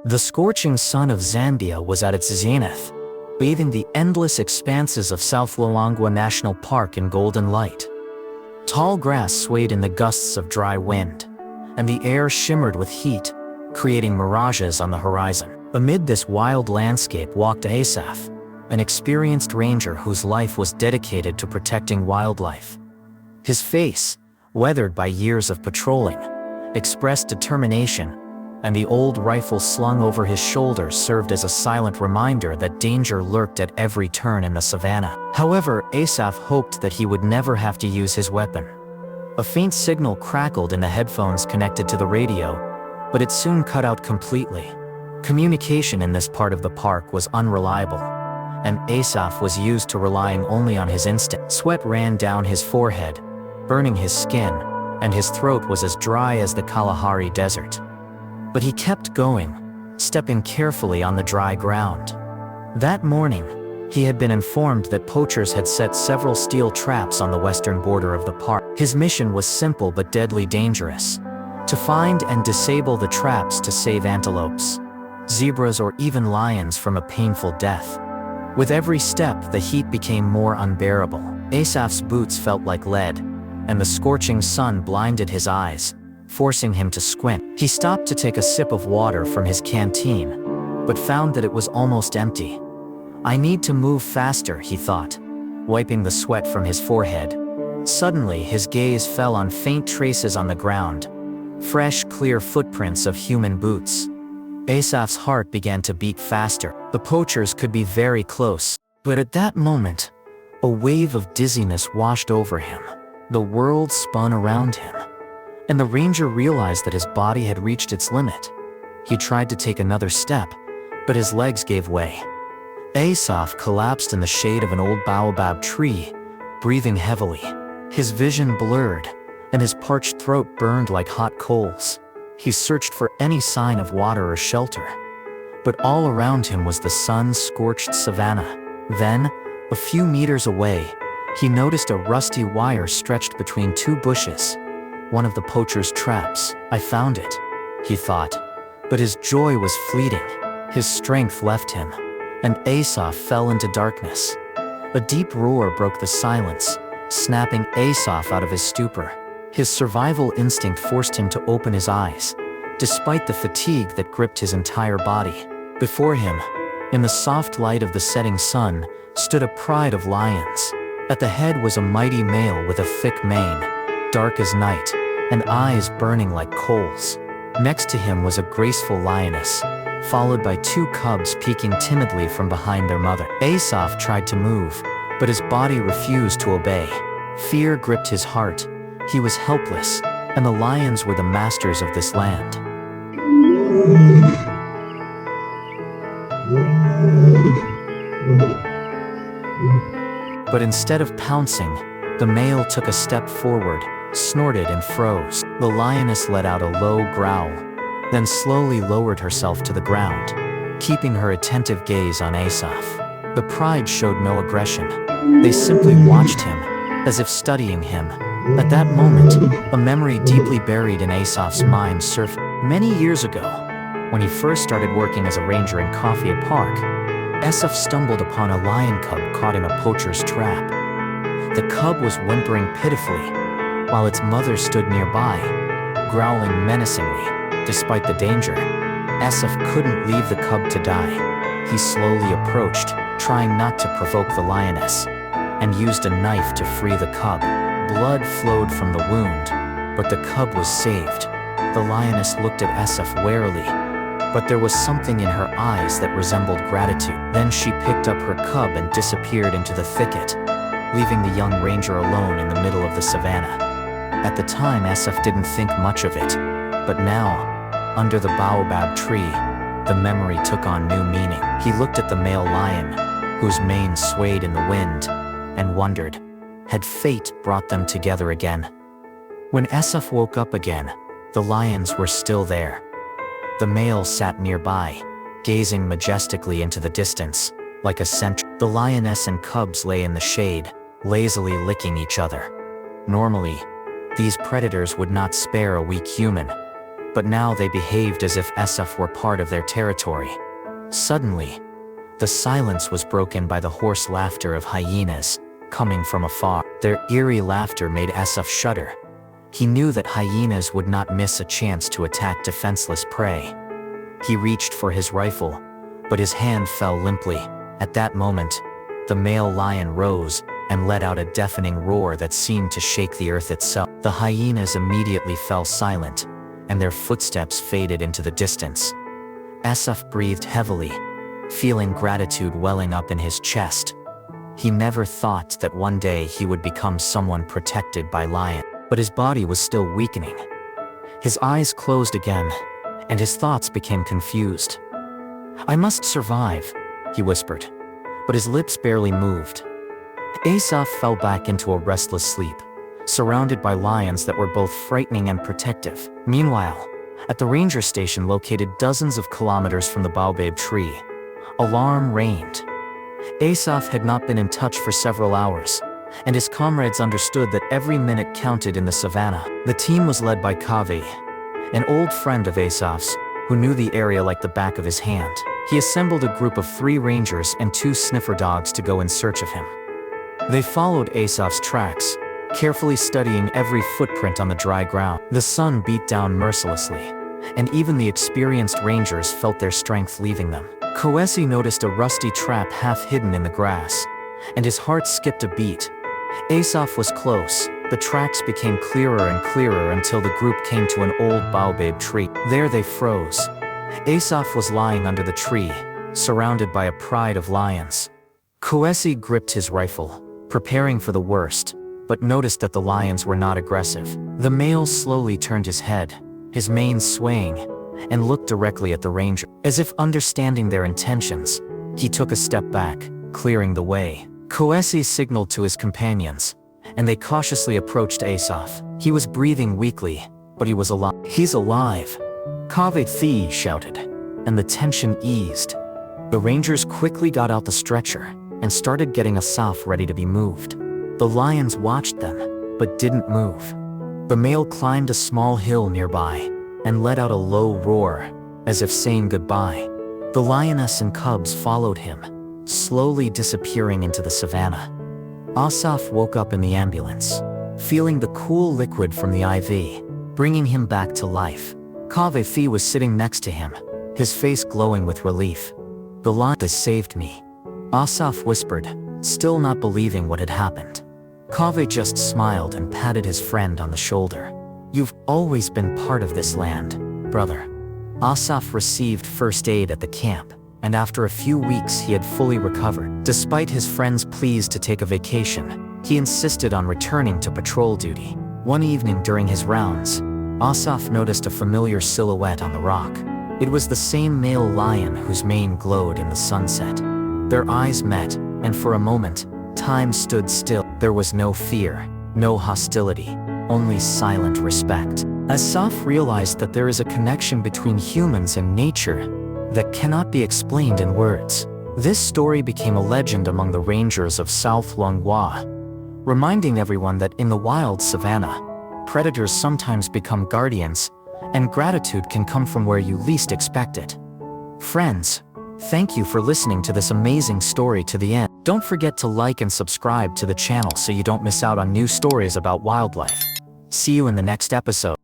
The scorching sun of Zambia was at its zenith, bathing the endless expanses of South Luangwa National Park in golden light. Tall grass swayed in the gusts of dry wind, and the air shimmered with heat, creating mirages on the horizon. Amid this wild landscape walked Asaf, an experienced ranger whose life was dedicated to protecting wildlife. His face, weathered by years of patrolling, expressed determination, and the old rifle slung over his shoulders served as a silent reminder that danger lurked at every turn in the savannah. However, Asaf hoped that he would never have to use his weapon. A faint signal crackled in the headphones connected to the radio, but it soon cut out completely. Communication in this part of the park was unreliable, and Asaf was used to relying only on his instinct. Sweat ran down his forehead, burning his skin, and his throat was as dry as the Kalahari Desert. But he kept going, stepping carefully on the dry ground. That morning, he had been informed that poachers had set several steel traps on the western border of the park. His mission was simple but deadly dangerous: to find and disable the traps to save antelopes, zebras, or even lions from a painful death. With every step, the heat became more unbearable. Asaf's boots felt like lead, and the scorching sun blinded his eyes, forcing him to squint. He stopped to take a sip of water from his canteen, but found that it was almost empty. "I need to move faster," he thought, wiping the sweat from his forehead. Suddenly, his gaze fell on faint traces on the ground, fresh, clear footprints of human boots. Asaf's heart began to beat faster. The poachers could be very close, but at that moment, a wave of dizziness washed over him. The world spun around him, and the ranger realized that his body had reached its limit. He tried to take another step, but his legs gave way. Asaf collapsed in the shade of an old baobab tree, breathing heavily. His vision blurred, and his parched throat burned like hot coals. He searched for any sign of water or shelter, but all around him was the sun-scorched savannah. Then, a few meters away, he noticed a rusty wire stretched between two bushes. One of the poacher's traps. "I found it," he thought, but his joy was fleeting. His strength left him, and Asaf fell into darkness. A deep roar broke the silence, snapping Asaf out of his stupor. His survival instinct forced him to open his eyes, despite the fatigue that gripped his entire body. Before him, in the soft light of the setting sun, stood a pride of lions. At the head was a mighty male with a thick mane, dark as night, and eyes burning like coals. Next to him was a graceful lioness, followed by two cubs peeking timidly from behind their mother. Asaf tried to move, but his body refused to obey. Fear gripped his heart. He was helpless, and the lions were the masters of this land. But instead of pouncing, the male took a step forward, snorted, and froze. The lioness let out a low growl, then slowly lowered herself to the ground, keeping her attentive gaze on Asaf. The pride showed no aggression. They simply watched him, as if studying him. At that moment, a memory deeply buried in Asaf's mind surfaced. Many years ago, when he first started working as a ranger in Coffee Park, Asaf stumbled upon a lion cub caught in a poacher's trap. The cub was whimpering pitifully, while its mother stood nearby, growling menacingly. Despite the danger, Asaf couldn't leave the cub to die. He slowly approached, trying not to provoke the lioness, and used a knife to free the cub. Blood flowed from the wound, but the cub was saved. The lioness looked at Asaf warily, but there was something in her eyes that resembled gratitude. Then she picked up her cub and disappeared into the thicket, leaving the young ranger alone in the middle of the savannah. At the time, Asaf didn't think much of it, but now, under the baobab tree, the memory took on new meaning. He looked at the male lion, whose mane swayed in the wind, and wondered, had fate brought them together again? When Asaf woke up again, the lions were still there. The male sat nearby, gazing majestically into the distance, like a sentry. The lioness and cubs lay in the shade, lazily licking each other. Normally, these predators would not spare a weak human, but now they behaved as if Asaf were part of their territory. Suddenly, the silence was broken by the hoarse laughter of hyenas, coming from afar. Their eerie laughter made Asaf shudder. He knew that hyenas would not miss a chance to attack defenseless prey. He reached for his rifle, but his hand fell limply. At that moment, the male lion rose and let out a deafening roar that seemed to shake the earth itself. The hyenas immediately fell silent, and their footsteps faded into the distance. Asaf breathed heavily, feeling gratitude welling up in his chest. He never thought that one day he would become someone protected by lions, but his body was still weakening. His eyes closed again, and his thoughts became confused. "I must survive," he whispered, but his lips barely moved. Asaf fell back into a restless sleep, surrounded by lions that were both frightening and protective. Meanwhile, at the ranger station located dozens of kilometers from the baobab tree, alarm reigned. Asaf had not been in touch for several hours, and his comrades understood that every minute counted in the savannah. The team was led by Kaveh, an old friend of Asaf's, who knew the area like the back of his hand. He assembled a group of 3 rangers and 2 sniffer dogs to go in search of him. They followed Asaf's tracks, carefully studying every footprint on the dry ground. The sun beat down mercilessly, and even the experienced rangers felt their strength leaving them. Koesi noticed a rusty trap half hidden in the grass, and his heart skipped a beat. Asaf was close. The tracks became clearer and clearer until the group came to an old baobab tree. There they froze. Asaf was lying under the tree, surrounded by a pride of lions. Koesi gripped his rifle, preparing for the worst, but noticed that the lions were not aggressive. The male slowly turned his head, his mane swaying, and looked directly at the ranger. As if understanding their intentions, he took a step back, clearing the way. Koesi signaled to his companions, and they cautiously approached Asaf. He was breathing weakly, but he was alive. "He's alive!" Kaveh shouted, and the tension eased. The rangers quickly got out the stretcher and started getting Asaf ready to be moved. The lions watched them, but didn't move. The male climbed a small hill nearby and let out a low roar, as if saying goodbye. The lioness and cubs followed him, slowly disappearing into the savannah. Asaf woke up in the ambulance, feeling the cool liquid from the IV, bringing him back to life. Kaveh was sitting next to him, his face glowing with relief. "The lions saved me," Asaf whispered, still not believing what had happened. Kaveh just smiled and patted his friend on the shoulder. "You've always been part of this land, brother." Asaf received first aid at the camp, and after a few weeks he had fully recovered. Despite his friends' pleas to take a vacation, he insisted on returning to patrol duty. One evening during his rounds, Asaf noticed a familiar silhouette on the rock. It was the same male lion whose mane glowed in the sunset. Their eyes met, and for a moment, time stood still. There was no fear, no hostility, only silent respect. Asaf realized that there is a connection between humans and nature that cannot be explained in words. This story became a legend among the rangers of South Longhua, reminding everyone that in the wild savannah, predators sometimes become guardians, and gratitude can come from where you least expect it. Friends, thank you for listening to this amazing story to the end. Don't forget to like and subscribe to the channel so you don't miss out on new stories about wildlife. See you in the next episode.